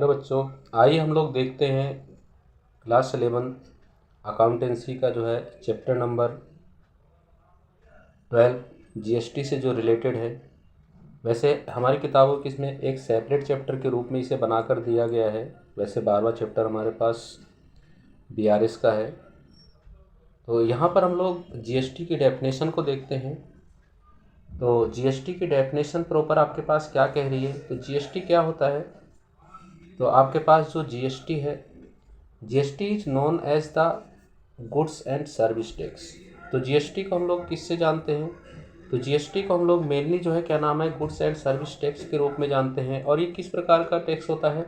Hello बच्चों, आइए हम लोग देखते हैं क्लास 11 अकाउंटेंसी का जो है चैप्टर नंबर 12 जीएसटी से जो रिलेटेड है। वैसे हमारी किताबों की इसमें एक सेपरेट चैप्टर के रूप में इसे बनाकर दिया गया है। वैसे 12वां चैप्टर हमारे पास बीआरएस का है। तो यहाँ पर हम लोग जीएसटी की डेफिनेशन को देखते हैं। तो जीएसटी की डेफिनेशन प्रॉपर आपके पास क्या कह रही है, तो जीएसटी क्या होता है। तो आपके पास जो जीएसटी है, GST is known as the goods and service tax. तो जीएसटी को हम लोग किससे जानते हैं, तो जीएसटी को हम लोग मेनली जो है क्या नाम है, गुड्स एंड सर्विस टैक्स के रूप में जानते हैं। और ये किस प्रकार का टैक्स होता है,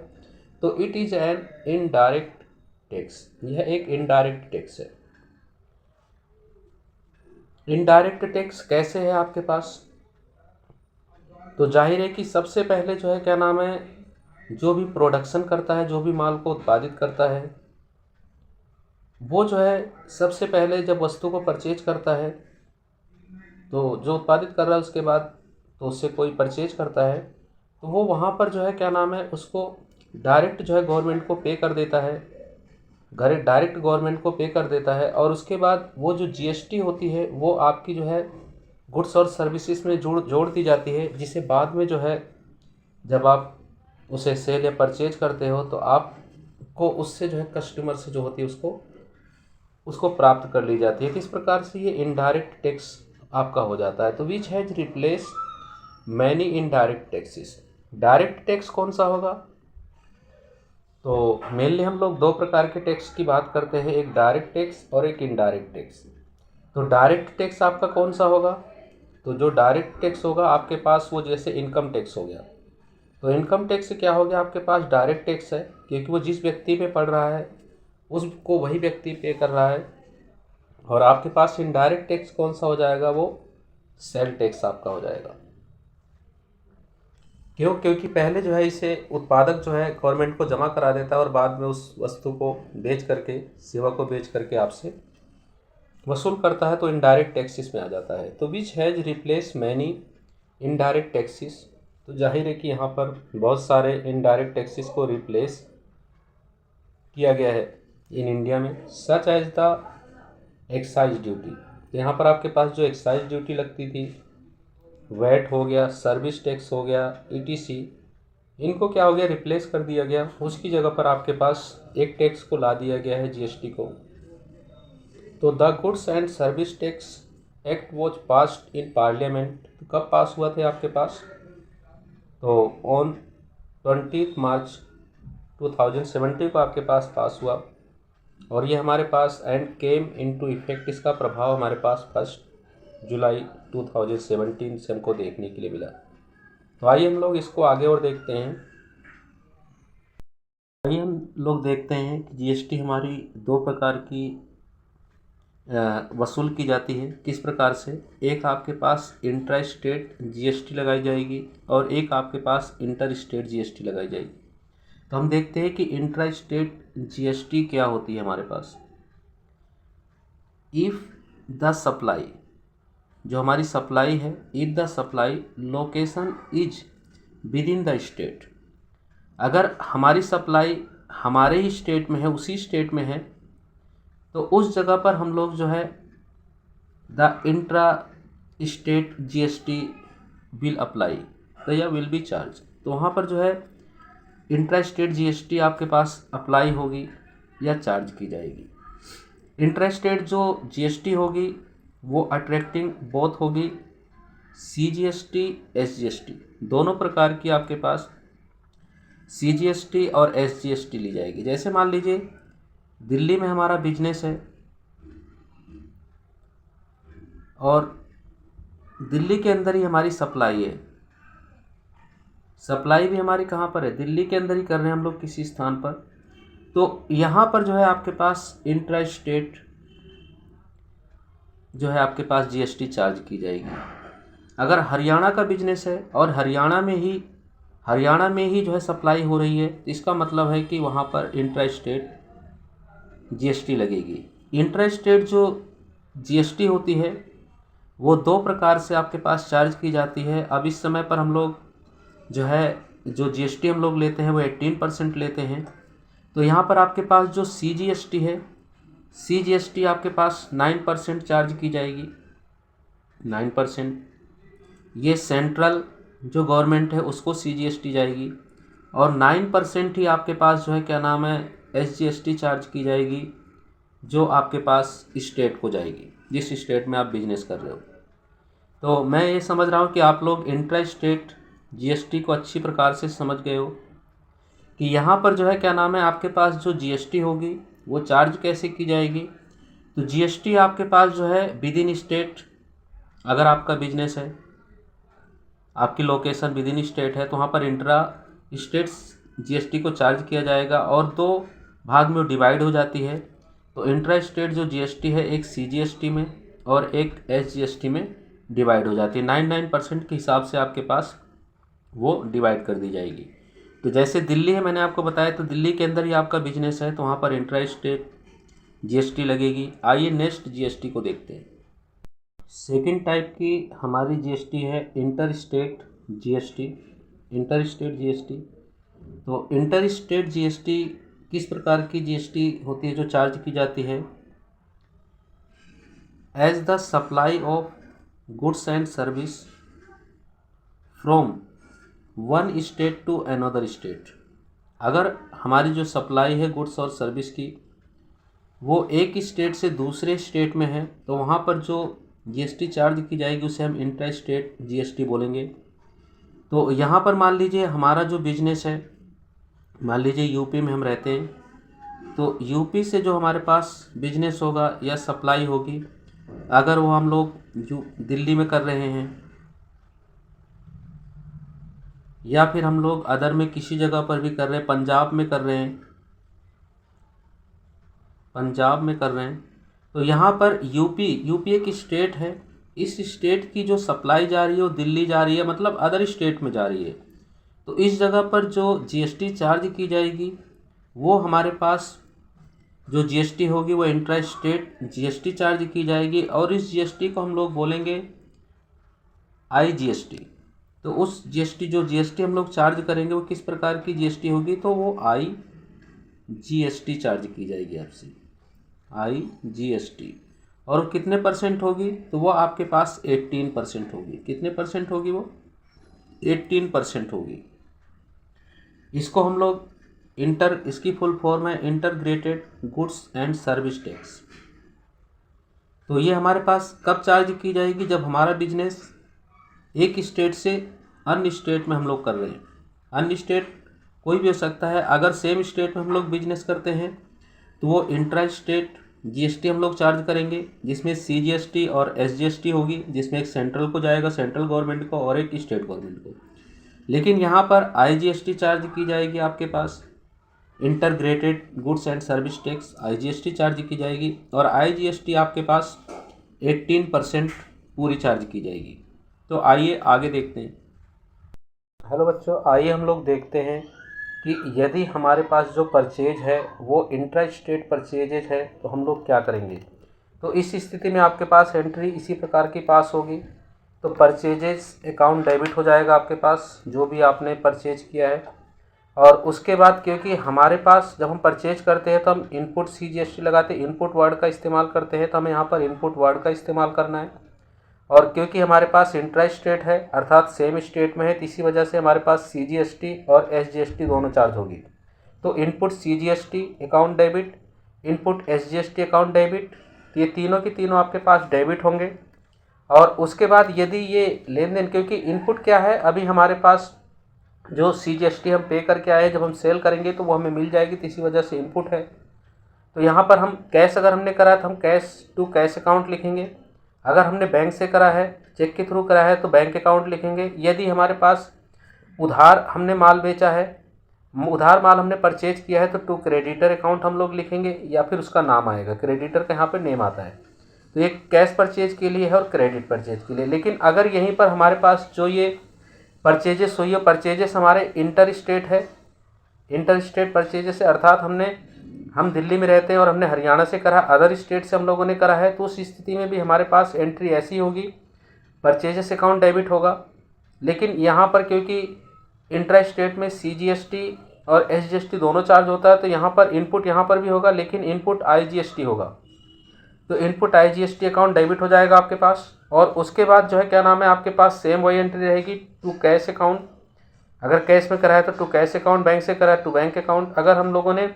तो it is an indirect tax. यह एक इनडायरेक्ट टैक्स है। इनडायरेक्ट टैक्स कैसे है आपके पास, तो जाहिर है कि सबसे पहले जो है क्या नाम है, जो भी प्रोडक्शन करता है, जो भी माल को उत्पादित करता है, वो जो है सबसे पहले जब वस्तु को परचेज करता है, तो जो उत्पादित कर रहा है उसके बाद तो उससे कोई परचेज करता है, तो वो वहाँ पर जो है क्या नाम है, उसको डायरेक्ट जो है गवर्नमेंट को पे कर देता है, डायरेक्ट गवर्नमेंट को पे कर देता है। और उसके बाद वो जो जीएसटी होती है वो आपकी जो है गुड्स और सर्विसेज में जोड़ दी जाती है, जिसे बाद में जो है जब आप उसे सेल या परचेज करते हो तो आपको उससे जो है कस्टमर से जो होती है उसको प्राप्त कर ली जाती है। तो इस प्रकार से ये इनडायरेक्ट टैक्स आपका हो जाता है। तो which has replace many indirect taxes. Direct tax कौन सा होगा, तो मेनली हम लोग दो प्रकार के टैक्स की बात करते हैं, एक डायरेक्ट टैक्स और एक इनडायरेक्ट टैक्स। तो डायरेक्ट टैक्स आपका कौन सा होगा, तो जो डायरेक्ट टैक्स होगा आपके पास वो जैसे इनकम टैक्स हो गया। तो इनकम टैक्स क्या हो गया, आपके पास डायरेक्ट टैक्स है क्योंकि वो जिस व्यक्ति पे पड़ रहा है उसको वही व्यक्ति पे कर रहा है। और आपके पास इनडायरेक्ट टैक्स कौन सा हो जाएगा, वो सेल टैक्स आपका हो जाएगा। क्योंकि पहले जो है इसे उत्पादक जो है गवर्नमेंट को जमा करा देता है और बाद में उस वस्तु को बेच करके, सेवा को बेच करके आपसे वसूल करता है, तो इनडायरेक्ट टैक्सेस में आ जाता है। तो which has replace many indirect taxes. तो जाहिर है कि यहाँ पर बहुत सारे इनडायरेक्ट टैक्सेस को रिप्लेस किया गया है इन इंडिया में, such as the excise duty. तो यहाँ पर आपके पास जो एक्साइज ड्यूटी लगती थी, वैट हो गया, सर्विस टैक्स हो गया, ईटीसी, इनको क्या हो गया, रिप्लेस कर दिया गया। उसकी जगह पर आपके पास एक टैक्स को ला दिया गया है, जीएसटी को। तो the goods and service tax act was passed in parliament. तो कब पास हुआ थे आपके पास, तो ऑन 20 मार्च 2017 को आपके पास हुआ। और ये हमारे पास एंड केम इनटू इफेक्ट, इसका प्रभाव हमारे पास 1 जुलाई 2017 से हमको देखने के लिए मिला। तो आइए हम लोग इसको आगे और देखते हैं। आइए हम लोग देखते हैं कि जीएसटी हमारी दो प्रकार की वसूल की जाती है। किस प्रकार से, एक आपके पास इंट्रा स्टेट जीएसटी लगाई जाएगी और एक आपके पास इंटर स्टेट जीएसटी लगाई जाएगी। तो हम देखते हैं कि इंट्रा स्टेट जीएसटी क्या होती है हमारे पास। इफ़ द सप्लाई, जो हमारी सप्लाई है, if the supply location is with in the state, अगर हमारी सप्लाई हमारे ही स्टेट में है, उसी स्टेट में है, तो उस जगह पर हम लोग जो है the intra state GST will apply, तो या विल बी चार्ज। तो वहाँ पर जो है इंट्रा स्टेट जीएसटी आपके पास अप्लाई होगी या चार्ज की जाएगी। इंट्रा स्टेट जो जीएसटी होगी वो अट्रैक्टिंग बोथ होगी, सीजीएसटी एसजीएसटी, दोनों प्रकार की आपके पास सीजीएसटी और एसजीएसटी ली जाएगी। जैसे मान लीजिए दिल्ली में हमारा बिजनेस है और दिल्ली के अंदर ही हमारी सप्लाई है, सप्लाई भी हमारी कहाँ पर है, दिल्ली के अंदर ही कर रहे हैं हम लोग किसी स्थान पर। तो यहाँ पर जो है आपके पास इंट्रा स्टेट जो है आपके पास जीएसटी चार्ज की जाएगी। अगर हरियाणा का बिजनेस है और हरियाणा में ही जो है सप्लाई हो रही है, तो इसका मतलब है कि वहाँ पर इंट्रा स्टेट जीएसटी लगेगी। इंट्रा स्टेट जो जीएसटी होती है वो दो प्रकार से आपके पास चार्ज की जाती है। अब इस समय पर हम लोग जो है जो जीएसटी हम लोग लेते हैं वो 18% लेते हैं। तो यहाँ पर आपके पास जो सीजीएसटी है, सीजीएसटी आपके पास 9% चार्ज की जाएगी, 9%। ये सेंट्रल जो गवर्नमेंट है उसको सीजीएसटी जाएगी, और 9% ही आपके पास जो है क्या नाम है एसजीएसटी चार्ज की जाएगी, जो आपके पास स्टेट को जाएगी, जिस स्टेट में आप बिजनेस कर रहे हो। तो मैं ये समझ रहा हूँ कि आप लोग इंट्रा स्टेट जीएसटी को अच्छी प्रकार से समझ गए हो कि यहाँ पर जो है क्या नाम है आपके पास जो जीएसटी होगी वो चार्ज कैसे की जाएगी। तो जीएसटी आपके पास जो है विद इन स्टेट, अगर आपका बिजनेस है, आपकी लोकेशन विद इन स्टेट है, तो वहाँ पर इंट्रा स्टेट जीएसटी को चार्ज किया जाएगा, और दो भाग में डिवाइड हो जाती है। तो इंट्रा स्टेट जो जीएसटी है एक सीजीएसटी में और एक एसजीएसटी में डिवाइड हो जाती है। 9% के हिसाब से आपके पास वो डिवाइड कर दी जाएगी। तो जैसे दिल्ली है, मैंने आपको बताया, तो दिल्ली के अंदर ही आपका बिजनेस है, तो वहाँ पर इंट्रा स्टेट जीएसटी लगेगी। आइए नेक्स्ट जीएसटी को देखते हैं। सेकंड टाइप की हमारी जीएसटी है inter state GST, inter state GST. तो इंटर स्टेट जीएसटी किस प्रकार की जीएसटी होती है जो चार्ज की जाती है? As the supply of goods and service from one state to another state. अगर हमारी जो सप्लाई है गुड्स और सर्विस की वो एक स्टेट से दूसरे स्टेट में है, तो वहाँ पर जो जीएसटी चार्ज की जाएगी उसे हम इंट्रा स्टेट जीएसटी बोलेंगे। तो यहाँ पर मान लीजिए हमारा जो बिजनेस है, मान लीजिए यूपी में हम रहते हैं, तो यूपी से जो हमारे पास बिजनेस होगा या सप्लाई होगी, अगर वो हम लोग जो दिल्ली में कर रहे हैं या फिर हम लोग अदर में किसी जगह पर भी कर रहे हैं, पंजाब में कर रहे हैं, पंजाब में कर रहे हैं, तो यहाँ पर यूपी एक स्टेट है, इस स्टेट की जो सप्लाई जा रही है वो दिल्ली जा रही है, मतलब अदर स्टेट में जा रही है। तो इस जगह पर जो जीएसटी चार्ज की जाएगी वो हमारे पास जो जीएसटी होगी वो इंट्रा स्टेट जीएसटी चार्ज की जाएगी, और इस जीएसटी को हम लोग बोलेंगे आईजीएसटी। तो उस जीएसटी जो जीएसटी हम लोग चार्ज करेंगे वो किस प्रकार की जीएसटी होगी? तो वो आईजीएसटी चार्ज की जाएगी आपसे, आईजीएसटी। और कितने परसेंट होगी? तो वो आपके पास 18% होगी। कितने परसेंट होगी? वो 18% होगी। इसको हम लोग इसकी फुल फॉर्म है integrated goods and service tax. तो ये हमारे पास कब चार्ज की जाएगी? जब हमारा बिजनेस एक स्टेट से अन्य स्टेट में हम लोग कर रहे हैं। अन्य स्टेट कोई भी हो सकता है, अगर सेम स्टेट में हम लोग बिजनेस करते हैं तो वो इंट्रा स्टेट जीएसटी हम लोग चार्ज करेंगे, जिसमें सीजीएसटी और एसजीएसटी होगी, जिसमें एक सेंट्रल को जाएगा, सेंट्रल गवर्नमेंट को, और एक स्टेट गवर्नमेंट को। लेकिन यहाँ पर आईजीएसटी चार्ज की जाएगी आपके पास, integrated goods and service tax IGST charge की जाएगी, और आईजीएसटी आपके पास 18% पूरी चार्ज की जाएगी। तो आइए आगे देखते हैं। हेलो बच्चों, आइए हम लोग देखते हैं कि यदि हमारे पास जो परचेज है वो इंट्रा स्टेट परचेजेज है तो हम लोग क्या करेंगे। तो इस स्थिति में आपके पास एंट्री इसी प्रकार की पास होगी। तो परचेजेस अकाउंट डेबिट हो जाएगा आपके पास, जो भी आपने परचेज किया है। और उसके बाद क्योंकि हमारे पास जब हम परचेज करते हैं तो हम इनपुट सीजीएसटी लगाते हैं, इनपुट वर्ड का इस्तेमाल करते हैं, तो हमें यहाँ पर इनपुट वर्ड का इस्तेमाल करना है। और क्योंकि हमारे पास इंट्रा स्टेट है अर्थात सेम स्टेट में है, तो इसी वजह से हमारे पास सीजीएसटी और एसजीएसटी दोनों चार्ज होगी। तो input CGST account debit, input SGST account debit, तो ये तीनों की तीनों आपके पास डेबिट होंगे। और उसके बाद यदि ये लेन देन, क्योंकि इनपुट क्या है, अभी हमारे पास जो सीजीएसटी हम पे करके आए, जब हम सेल करेंगे तो वो हमें मिल जाएगी, तो इसी वजह से इनपुट है। तो यहाँ पर हम कैश अगर हमने करा तो हम कैश टू कैश अकाउंट लिखेंगे, अगर हमने बैंक से करा है, चेक के थ्रू करा है, तो बैंक अकाउंट लिखेंगे। यदि हमारे पास उधार हमने माल बेचा है, उधार माल हमने परचेज किया है, तो टू क्रेडिटर अकाउंट हम लोग लिखेंगे, या फिर उसका नाम आएगा, क्रेडिटर का यहाँ पर नेम आता है। तो ये कैश परचेज के लिए है और क्रेडिट परचेज के लिए। लेकिन अगर यहीं पर हमारे पास जो ये परचेजेस हुई है, परचेजेस हमारे इंटर स्टेट है, इंटर स्टेट परचेजेस है, अर्थात हम दिल्ली में रहते हैं और हमने हरियाणा से करा, अदर स्टेट से हम लोगों ने करा है, तो उस स्थिति में भी हमारे पास एंट्री ऐसी होगी, परचेजेस अकाउंट डेबिट होगा। लेकिन यहाँ पर क्योंकि इंट्रा स्टेट में CGST और SGST दोनों चार्ज होता है, तो यहाँ पर इनपुट यहाँ पर भी होगा, लेकिन इनपुट IGST होगा। तो इनपुट IGST अकाउंट डेबिट हो जाएगा आपके पास। और उसके बाद जो है क्या नाम है, आपके पास सेम वही एंट्री रहेगी टू कैश अकाउंट। अगर कैश में कराया तो टू कैश अकाउंट, बैंक से कराया टू बैंक अकाउंट। अगर हम लोगों ने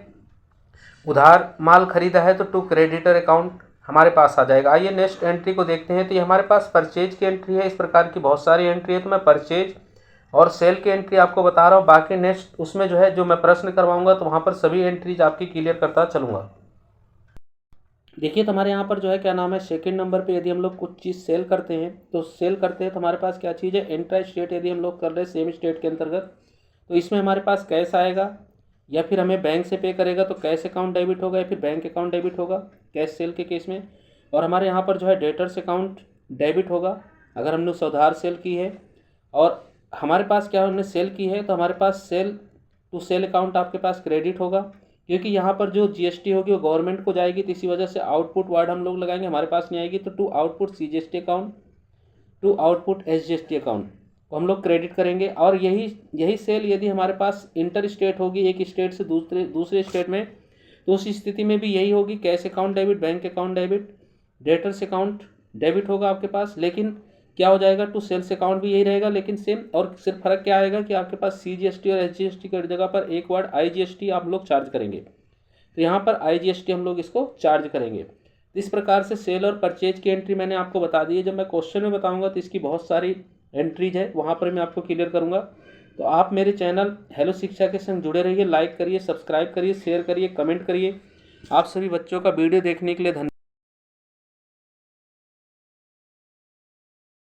उधार माल खरीदा है तो टू क्रेडिटर अकाउंट हमारे पास आ जाएगा। आइए नेक्स्ट एंट्री को देखते हैं। तो ये हमारे पास परचेज की एंट्री है। इस प्रकार की बहुत सारी एंट्री है, तो मैं परचेज और सेल की एंट्री आपको बता रहा हूँ। बाकी नेक्स्ट उसमें जो है जो मैं प्रश्न करवाऊंगा तो वहाँ पर सभी एंट्रीज आपकी क्लियर करता चलूँगा। देखिए, तो हमारे यहाँ पर जो है क्या नाम है, सेकंड नंबर पे यदि हम लोग कुछ चीज़ सेल करते हैं तो सेल करते हैं तो हमारे पास क्या चीज़ है, इंट्रा स्टेट यदि हम लोग कर रहे हैं सेम स्टेट के अंतर्गत, तो इसमें हमारे पास कैश आएगा या फिर हमें बैंक से पे करेगा तो कैश अकाउंट डेबिट होगा या फिर बैंक अकाउंट डेबिट होगा कैश सेल के केस में। और हमारे यहाँ पर जो है डेटर्स अकाउंट डेबिट होगा अगर हमने उस उधार सेल की है। और हमारे पास क्या हमने सेल की है तो हमारे पास सेल टू सेल अकाउंट आपके पास क्रेडिट होगा, क्योंकि यहाँ पर जो GST होगी वो गवर्नमेंट को जाएगी, तो इसी वजह से आउटपुट वर्ड हम लोग लगाएंगे, हमारे पास नहीं आएगी। तो to output CGST account, to output SGST account को हम लोग क्रेडिट करेंगे। और यही सेल यदि हमारे पास इंटर स्टेट होगी, एक स्टेट से दूसरे स्टेट में, तो उस स्थिति में भी यही होगी, cash account debit, bank account debit, debtors account debit होगा आपके पास। लेकिन क्या हो जाएगा, टू सेल्स अकाउंट भी यही रहेगा लेकिन सेम। और सिर्फ फर्क क्या आएगा कि आपके पास CGST और SGST की जगह पर एक वर्ड IGST आप लोग चार्ज करेंगे, तो यहाँ पर IGST हम लोग इसको चार्ज करेंगे। इस प्रकार से सेल और परचेज की एंट्री मैंने आपको बता दी है। जब मैं क्वेश्चन में बताऊंगा तो इसकी बहुत सारी एंट्रीज है, वहाँ पर मैं आपको क्लियर करूँगा। तो आप मेरे चैनल हेलो शिक्षा के संग जुड़े रहिए, लाइक करिए, सब्सक्राइब करिए, शेयर करिए, कमेंट करिए। आप सभी बच्चों का वीडियो देखने के लिए धन्यवाद।